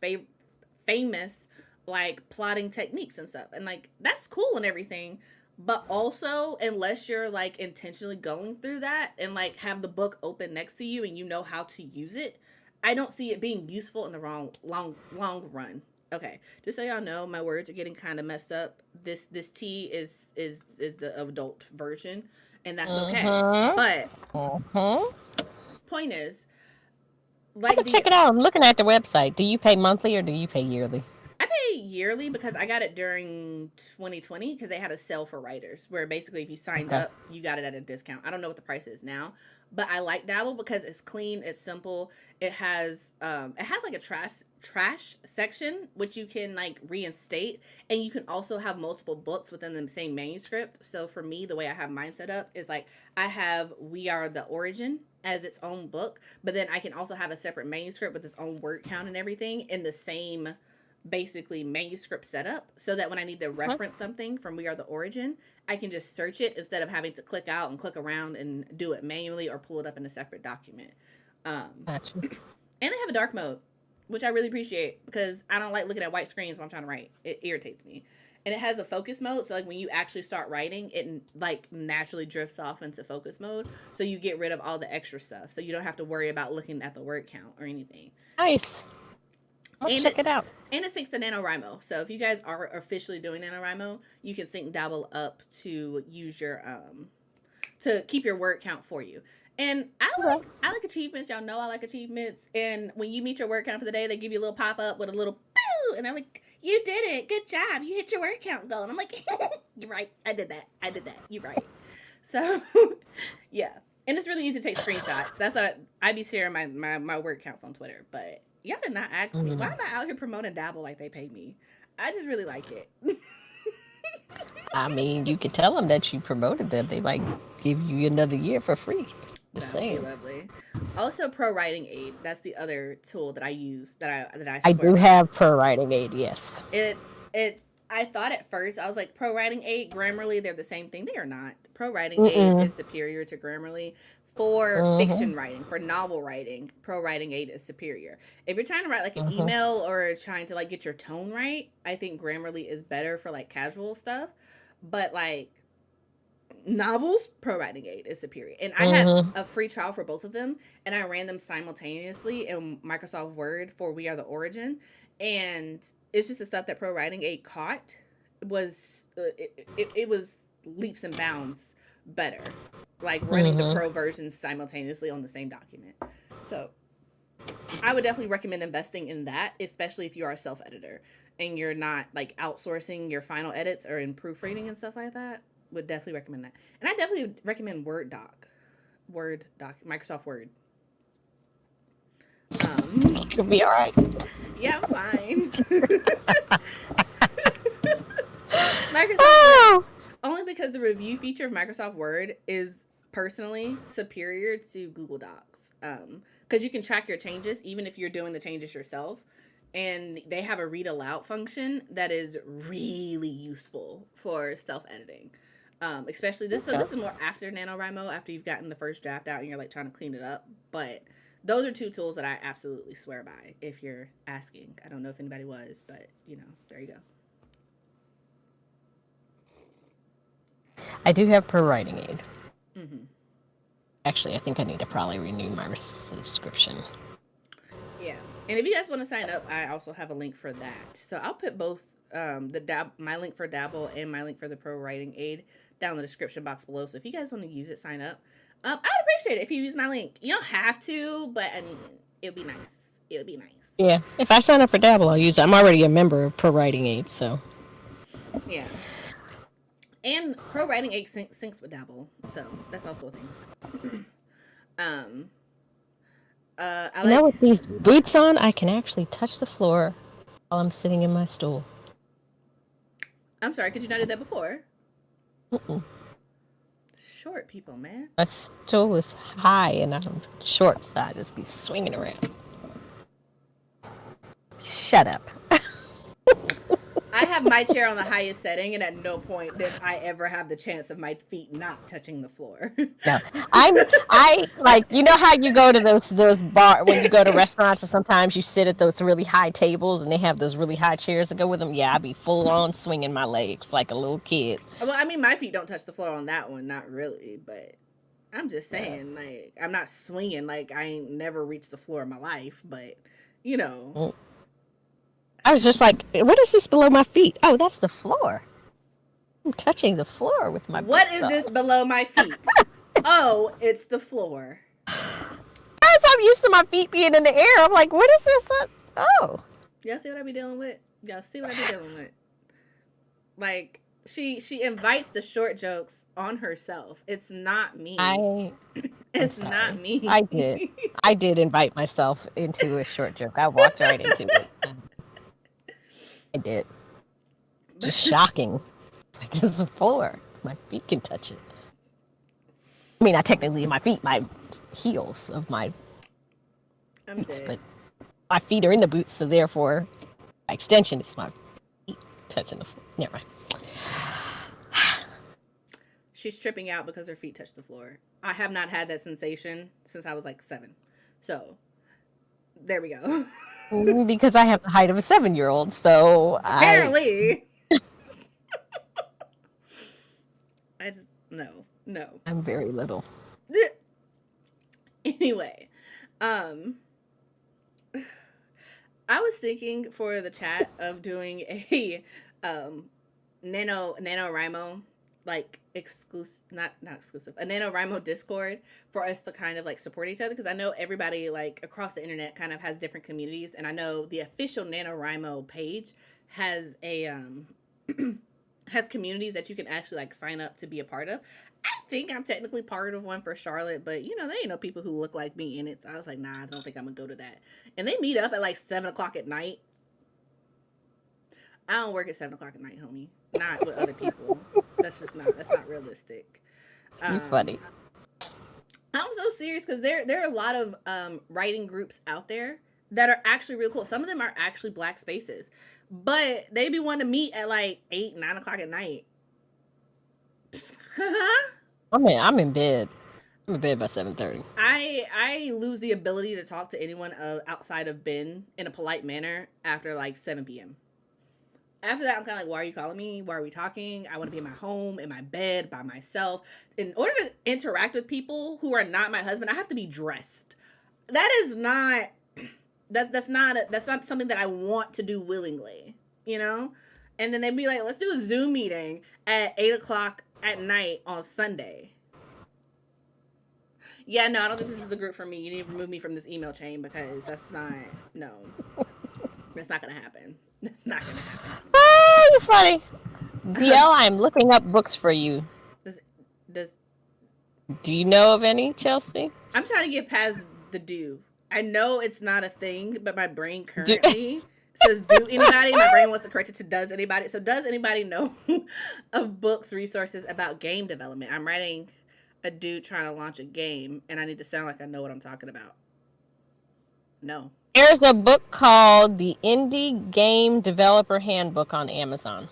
famous like plotting techniques and stuff. And like that's cool and everything. But also, unless you're like intentionally going through that and like have the book open next to you and you know how to use it, I don't see it being useful in the long run. Okay, just so y'all know, my words are getting kind of messed up. This T is the adult version, and that's okay. But point is, I like can check it out. I'm looking at the website. Do you pay monthly or do you pay yearly? I pay yearly because I got it during 2020 because they had a sale for writers where basically if you signed up, you got it at a discount. I don't know what the price is now, but I like Dabble because it's clean, it's simple. It has like a trash section which you can like reinstate, and you can also have multiple books within the same manuscript. So for me, the way I have mine set up is like I have We Are the Origin as its own book, but then I can also have a separate manuscript with its own word count and everything in the same basically manuscript setup, so that when I need to reference something from We Are the Origin, I can just search it instead of having to click out and click around and do it manually or pull it up in a separate document. Gotcha. And they have a dark mode, which I really appreciate because I don't like looking at white screens when I'm trying to write. It irritates me. And it has a focus mode, so like when you actually start writing, it like naturally drifts off into focus mode, so you get rid of all the extra stuff, so you don't have to worry about looking at the word count or anything. Nice. I'll check it out. And it syncs to NaNoWriMo. So if you guys are officially doing NaNoWriMo, you can sync Dabble up to use your to keep your word count for you. And I like achievements. Y'all know I like achievements. And when you meet your word count for the day, they give you a little pop up with a little boo, and I'm like, you did it, good job, you hit your word count goal. And I'm like, you're right, I did that. You're right. So yeah, and it's really easy to take screenshots. That's what I be sharing my word counts on Twitter, but. Y'all did not ask me. Why am I out here promoting Dabble like they pay me? I just really like it. I mean, you could tell them that you promoted them. They might give you another year for free. Just That would be saying. lovely. Also, Pro Writing Aid. That's the other tool that I use that I I swear do by. have Pro Writing Aid, yes. I thought at first, I was like, Pro Writing Aid, Grammarly, they're the same thing. They are not. Pro Writing Aid is superior to Grammarly. For fiction writing, for novel writing, Pro Writing Aid is superior. If you're trying to write like an email or trying to like get your tone right, I think Grammarly is better for like casual stuff. But like novels, Pro Writing Aid is superior. And I had a free trial for both of them, and I ran them simultaneously in Microsoft Word for We Are the Origin. And it's just the stuff that Pro Writing Aid caught was it was leaps and bounds better, like running the pro versions simultaneously on the same document. So I would definitely recommend investing in that, especially if you are a self-editor and you're not like outsourcing your final edits or in proofreading and stuff like that. Would definitely recommend that. And I definitely would recommend Microsoft Word. You could be all right. Yeah, I'm fine. Microsoft Word. Only because the review feature of Microsoft Word is personally superior to Google Docs. Because you can track your changes even if you're doing the changes yourself. And they have a read aloud function that is really useful for self-editing. Especially this is more after NaNoWriMo, after you've gotten the first draft out and you're like trying to clean it up. But those are two tools that I absolutely swear by if you're asking. I don't know if anybody was, but there you go. I do have Pro Writing Aid. Actually, I think I need to probably renew my subscription. Yeah, And if you guys want to sign up, I also have a link for that. So I'll put both my link for Dabble and my link for the Pro Writing Aid down in the description box below. So if you guys want to use it, sign up. I'd appreciate it if you use my link. You don't have to, but I mean, it would be nice. It would be nice. Yeah, if I sign up for Dabble, I'll use it. I'm already a member of Pro Writing Aid, so. Yeah. And Pro Writing Aid syncs with Dabble, so that's also a thing. Now with these boots on, I can actually touch the floor while I'm sitting in my stool. I'm sorry, could you not do that before? Short people, man. My stool is high and I'm short, so I just be swinging around. Shut up. I have my chair on the highest setting, and at no point did I ever have the chance of my feet not touching the floor. No, I like, you know how you go to those bar when you go to restaurants and sometimes you sit at those really high tables and they have those really high chairs to go with them. Yeah, I be full on swinging my legs like a little kid. Well, I mean, my feet don't touch the floor on that one, not really, but I'm just saying, like, I'm not swinging like I ain't never reached the floor in my life, but you know. I was just like, what is this below my feet? Oh, that's the floor. I'm touching the floor with my What is this below my feet? Oh, it's the floor. As I'm used to my feet being in the air, I'm like, what is this? Oh. Y'all see what I be dealing with? Y'all see what I be dealing with? Like, she invites the short jokes on herself. It's not me. It's not me. I did invite myself into a short joke. I walked right into it. I did. Just shocking. It's like, this is a floor. My feet can touch it. I mean, not technically my feet, my heels of my boots, but my feet are in the boots, so therefore, by extension, it's my feet touching the floor. Never mind. She's tripping out because her feet touch the floor. I have not had that sensation since I was like 7. So, there we go. Because I have the height of a 7-year-old, so apparently. I just no. I'm very little. Anyway, I was thinking for the chat of doing a NaNoWriMo like exclusive, not exclusive, a NaNoWriMo Discord for us to kind of like support each other, because I know everybody like across the internet kind of has different communities, and I know the official NaNoWriMo page has a has communities that you can actually like sign up to be a part of. I think I'm technically part of one for Charlotte, but you know, there ain't no people who look like me in it. So I was like, nah, I don't think I'm gonna go to that. And they meet up at like 7:00 at night. I don't work at 7:00 at night, homie. Not with other people. That's not realistic. You're funny. I'm so serious, because there are a lot of writing groups out there that are actually real cool. Some of them are actually Black spaces, but they be wanting to meet at like 8, 9 o'clock at night. I'm in bed. I'm in bed by 7:30. I lose the ability to talk to anyone outside of Ben in a polite manner after like 7 p.m. After that, I'm kind of like, why are you calling me? Why are we talking? I want to be in my home, in my bed, by myself. In order to interact with people who are not my husband, I have to be dressed. That is not, that's not something that I want to do willingly, you know? And then they'd be like, let's do a Zoom meeting at 8 o'clock at night on Sunday. Yeah, no, I don't think this is the group for me. You need to remove me from this email chain, because that's not going to happen. It's not gonna happen. Oh, you're funny. DL, I'm looking up books for you. Do you know of any, Chelsea? I'm trying to get past the do. I know it's not a thing, but my brain currently says do anybody. My brain wants to correct it to does anybody. So does anybody know of books, resources about game development? I'm writing a dude trying to launch a game, and I need to sound like I know what I'm talking about. No. There's a book called The Indie Game Developer Handbook on Amazon.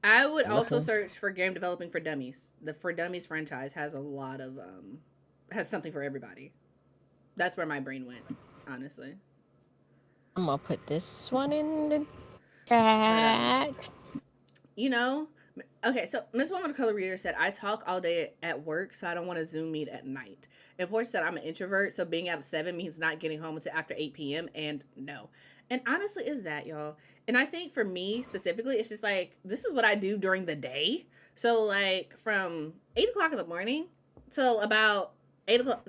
I would also search for Game Developing for Dummies. The For Dummies franchise has a lot of, has something for everybody. That's where my brain went, honestly. I'm going to put this one in the chat. You know, Okay, so Miss Woman of Color Reader said, I talk all day at work, so I don't want to Zoom meet at night. And Portia said, I'm an introvert, so being out at 7 means not getting home until after 8 p.m. And no. And honestly, is that, y'all? And I think for me specifically, it's just like, this is what I do during the day. So, like, from 8 o'clock in the morning till about 8 o'clock,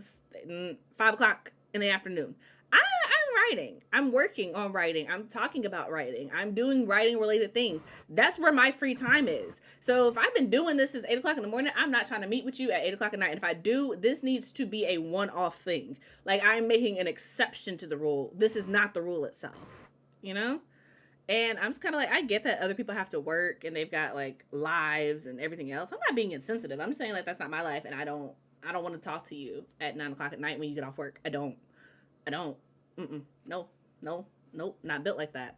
5 o'clock in the afternoon. I'm writing. I'm working on writing. I'm talking about writing. I'm doing writing related things. That's where my free time is. So if I've been doing this since 8 o'clock in the morning, I'm not trying to meet with you at 8 o'clock at night. And if I do, this needs to be a one-off thing. Like, I'm making an exception to the rule. This is not the rule itself, you know? And I'm just kind of like, I get that other people have to work and they've got like lives and everything else. I'm not being insensitive. I'm just saying like, that's not my life. And I don't want to talk to you at 9 o'clock at night when you get off work. I don't. No, not built like that.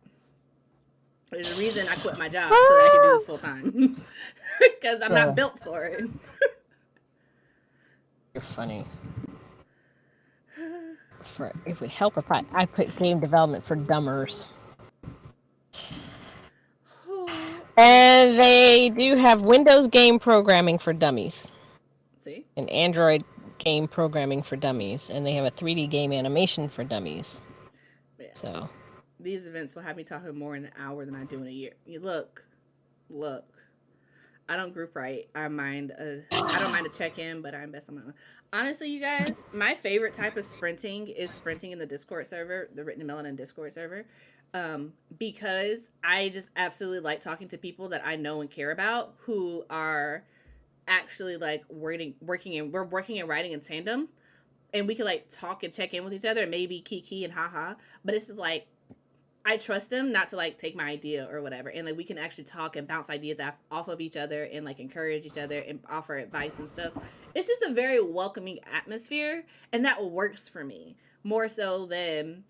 There's a reason I quit my job so that I can do this full time. Because I'm not built for it. You're funny. It would help if I put game development for dumbers. And they do have Windows game programming for dummies. See? And Android game programming for dummies. And they have a 3D game animation for dummies. Yeah. So these events will have me talking more in an hour than I do in a year. You look. I don't group write. I don't mind a check-in, but I'm best on my own. Honestly, you guys, my favorite type of sprinting is sprinting in the Discord server, the Written Melanin Discord server. Because I just absolutely like talking to people that I know and care about who are actually like we're working and writing in tandem, and we can like talk and check in with each other and maybe kiki and haha, but it's just like I trust them not to like take my idea or whatever, and like we can actually talk and bounce ideas off of each other and like encourage each other and offer advice and stuff. It's just a very welcoming atmosphere, and that works for me more so than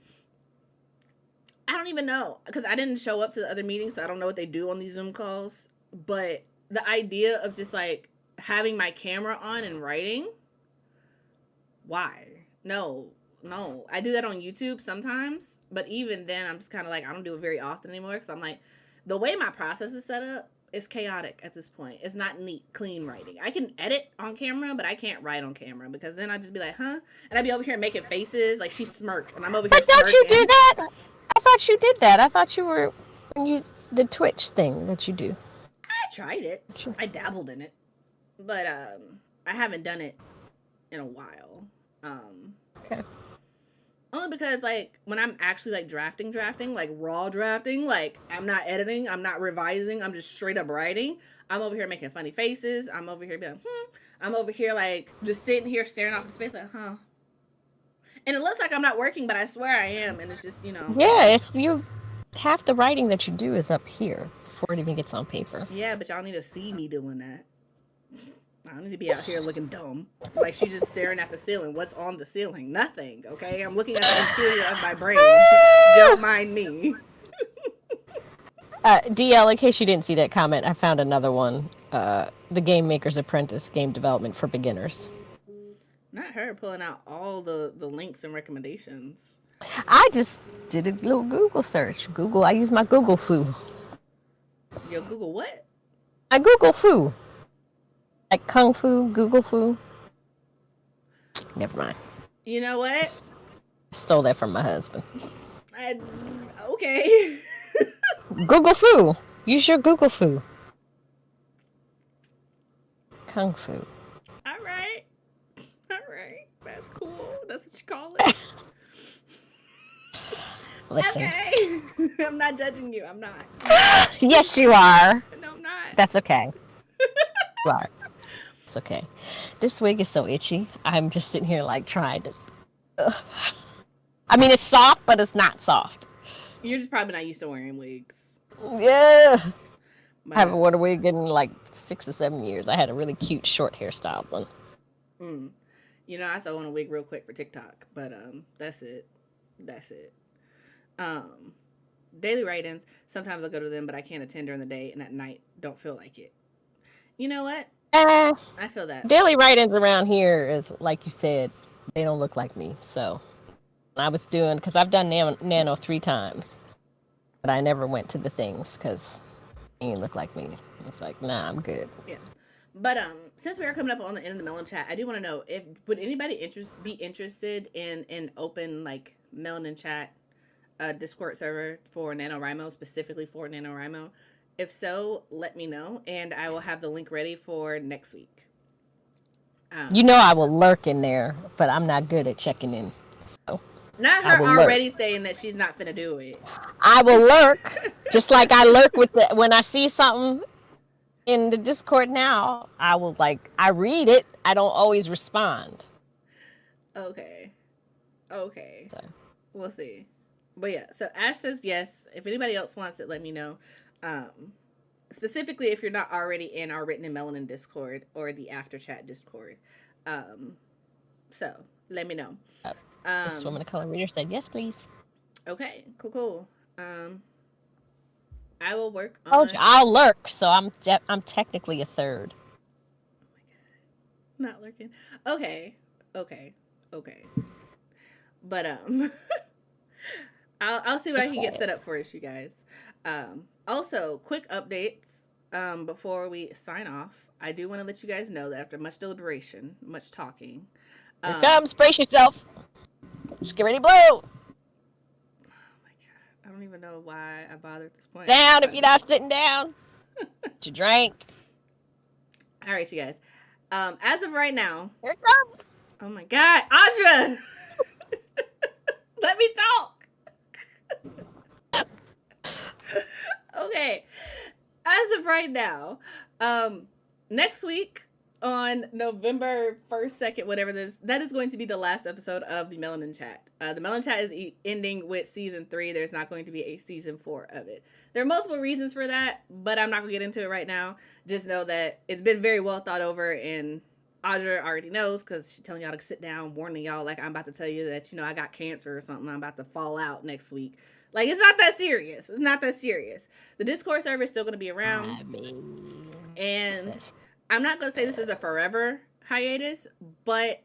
I don't even know, because I didn't show up to the other meetings, so I don't know what they do on these Zoom calls. But the idea of just like having my camera on and writing, why? No. I do that on YouTube sometimes, but even then I'm just kind of like, I don't do it very often anymore, because I'm like, the way my process is set up is chaotic at this point. It's not neat, clean writing. I can edit on camera, but I can't write on camera, because then I'd just be like, huh? And I'd be over here making faces, like she smirked, and I'm over here smirking. Don't you do that? I thought you did that. I thought you were the Twitch thing that you do. I tried it. I dabbled in it, but I haven't done it in a while. Okay. Only because like when I'm actually like drafting, like raw drafting, like I'm not editing, I'm not revising, I'm just straight up writing. I'm over here making funny faces. I'm over here being I'm over here like just sitting here staring off into space like, huh. And it looks like I'm not working, but I swear I am. And it's just, Yeah, it's you. Half the writing that you do is up here before it even gets on paper. Yeah, but y'all need to see me doing that. I don't need to be out here looking dumb. Like she's just staring at the ceiling. What's on the ceiling? Nothing, okay? I'm looking at the interior of my brain. Don't mind me. DL, in case you didn't see that comment, I found another one. The Game Maker's Apprentice, game development for beginners. Not her pulling out all the links and recommendations. I just did a little Google search. I use my Google foo. Yo, Google what? I Google foo. Like Kung Fu, Google foo. Never mind. You know what? Stole that from my husband. Okay. Google foo. Use your Google foo. Kung Fu. That's cool. That's what you call it. Listen. Okay. I'm not judging you. I'm not. Yes, you are. No, I'm not. That's okay. You are. It's okay. This wig is so itchy. I'm just sitting here like trying to... I mean, it's soft, but it's not soft. You're just probably not used to wearing wigs. Yeah. I haven't worn a wig in like 6 or 7 years. I had a really cute short hairstyle one. I throw on a wig real quick for TikTok, but that's it. Daily write-ins, sometimes I'll go to them, but I can't attend during the day, and at night don't feel like it. You know what? I feel that. Daily write-ins around here is, like you said, they don't look like me. So I was doing, because I've done Nano 3 times, but I never went to the things because, You look like me. It's like, nah, I'm good. Yeah. But since we are coming up on the end of the Melanin Chat, I do want to know if would anybody be interested in an open like Melanin Chat Discord server for NaNoWriMo, specifically for NaNoWriMo. If so, let me know, and I will have the link ready for next week. You know I will lurk in there, but I'm not good at checking in. So not her already saying that she's not finna do it. I will lurk, just like I lurk with when I see something in the Discord now. I will I read it. I don't always respond. Okay. So. We'll see. But yeah, so Ash says yes. If anybody else wants it, let me know. Specifically, if you're not already in our Written in Melanin Discord or the After Chat Discord. So let me know. This woman of color reader said yes, please. Okay, cool. I will work on. I'll lurk, so I'm technically a third. Oh my god, not lurking. Okay. But I'll see what I can get set up for us, you guys. Also, quick updates before we sign off. I do want to let you guys know that after much deliberation, much talking. Here comes. Brace yourself. Just get ready to blow. Oh my god. I don't even know why I bothered at this point. Down if you're not sitting down. Get your drink. All right, you guys. As of right now. Here it comes. Oh my god. Audra! Let me talk. Okay. As of right now, next week on November 1st, 2nd, whatever, that is going to be the last episode of the Melanin Chat. The Melanin Chat is ending with season 3. There's not going to be a season 4 of it. There are multiple reasons for that, but I'm not going to get into it right now. Just know that it's been very well thought over, and Audra already knows because she's telling y'all to sit down, warning y'all like I'm about to tell you that, I got cancer or something. I'm about to fall out next week. Like, it's not that serious. The Discord server is still going to be around. And I'm not going to say this is a forever hiatus, but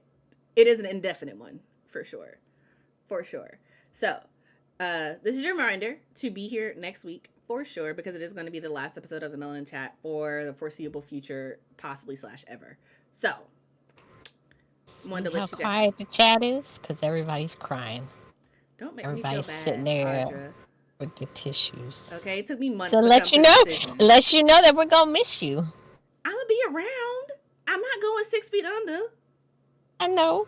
it is an indefinite one for sure. So, this is your reminder to be here next week for sure, because it is going to be the last episode of the Melanin Chat for the foreseeable future, possibly / ever. So, wanted to let you guys know how quiet the chat is, because everybody's crying. Don't make me feel bad, sitting there Audra. With the tissues. Okay, it took me months to to let you know that we're gonna miss you. I'm gonna be around. I'm not going 6 feet under. I know.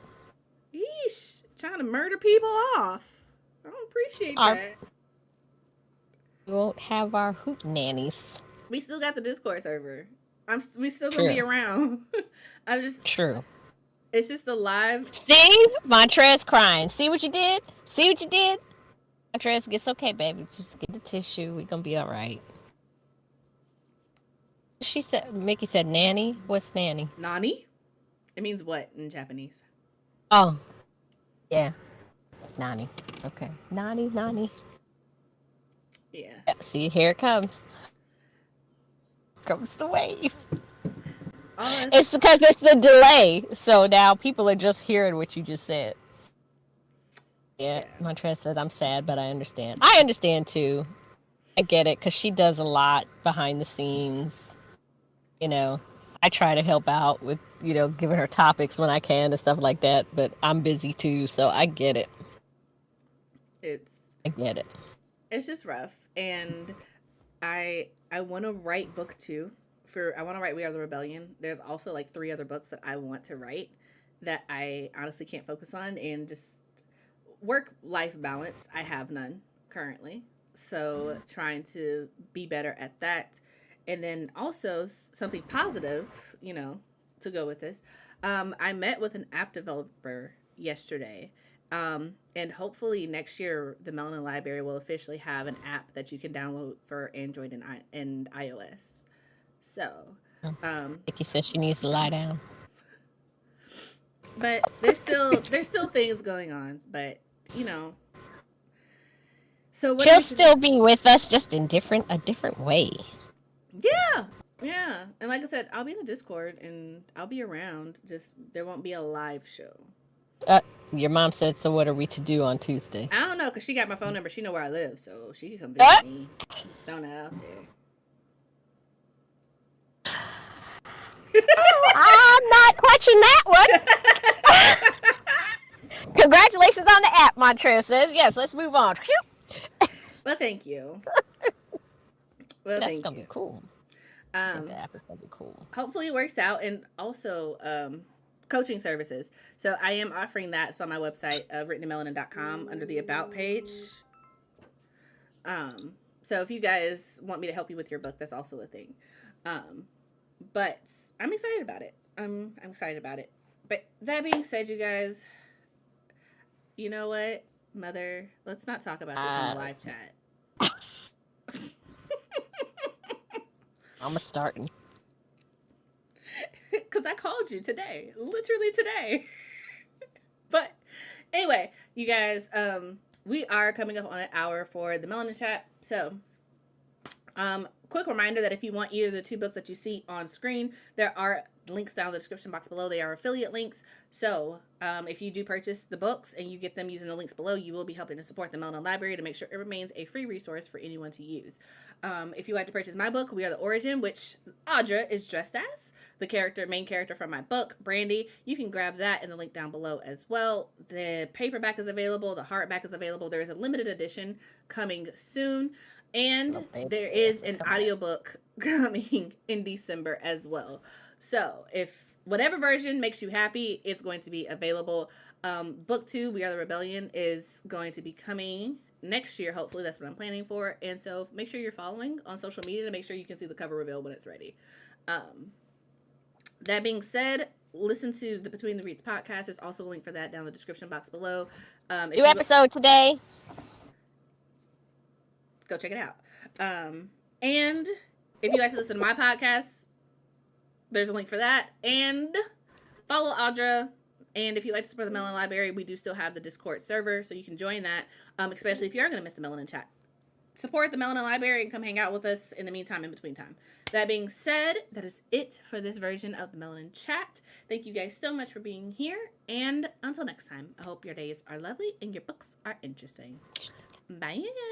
Yeesh, trying to murder people off. I don't appreciate that. We won't have our hoot nannies. We still got the Discord server. We still gonna be around. I'm just true. It's just the live. See, Montrez crying. See what you did? Montrez, it's okay, baby. Just get the tissue. We gonna be all right. Mickey said nanny. What's nanny? Nani? It means what in Japanese? Oh, yeah. Nani. Okay. Nani. Yeah. See, here it comes. Comes the wave. It's because it's the delay. So now people are just hearing what you just said. Yeah. Montrez said, I'm sad, but I understand. I understand too. I get it, because she does a lot behind the scenes. I try to help out with, giving her topics when I can and stuff like that, but I'm busy too, so I get it. I get it. It's just rough, and I want to write book 2. I want to write We Are the Rebellion. There's also 3 other books that I want to write that I honestly can't focus on, and just work-life balance. I have none currently, so trying to be better at that. And then also something positive, to go with this. I met with an app developer yesterday. And hopefully next year, the Melanin Library will officially have an app that you can download for Android and iOS. So, Vicky says she needs to lie down. But there's still things going on. But so she'll still be with us, just in a different way. Yeah. And like I said, I'll be in the Discord and I'll be around. Just there won't be a live show. Your mom said, so what are we to do on Tuesday? I don't know, because she got my phone number. She know where I live, so she can come visit me. Throwing that out there. clutching that one. Congratulations on the app, Montreal says. Yes, let's move on. Well, thank you. Well, That's thank gonna you. be cool. I think the app is gonna be cool. Hopefully it works out. And also coaching services. So I am offering that. It's on my website, writingmelanin.com, under the About page. So if you guys want me to help you with your book, that's also a thing. But I'm excited about it. I'm excited about it. But that being said, you guys, you know what, Mother? Let's not talk about this in the live chat. I'm starting. Because I called you today. Literally today. But anyway, you guys, we are coming up on an hour for the Melanin Chat. So, quick reminder that if you want either of the two books that you see on screen, there are links down in the description box below. They are affiliate links. So, if you do purchase the books and you get them using the links below, you will be helping to support the Melanin Library to make sure it remains a free resource for anyone to use. If you like to purchase my book, We Are the Origin, which Audra is dressed as the main character from my book, Brandy, you can grab that in the link down below as well. The paperback is available. The hardback is available. There is a limited edition coming soon. And there is an audiobook coming in December as well. So if whatever version makes you happy, it's going to be available. Book 2, We Are the Rebellion, is going to be coming next year. Hopefully that's what I'm planning for. And so make sure you're following on social media to make sure you can see the cover reveal when it's ready. That being said, listen to the Between the Reads podcast. There's also a link for that down in the description box below. New episode today. Go check it out. And if you like to listen to my podcast, there's a link for that. And follow Audra. And if you like to support the Melanin Library, we do still have the Discord server, so you can join that, especially if you are going to miss the Melanin Chat. Support the Melanin Library and come hang out with us in the meantime, in between time. That being said, that is it for this version of the Melanin Chat. Thank you guys so much for being here. And until next time, I hope your days are lovely and your books are interesting. Bye, you guys.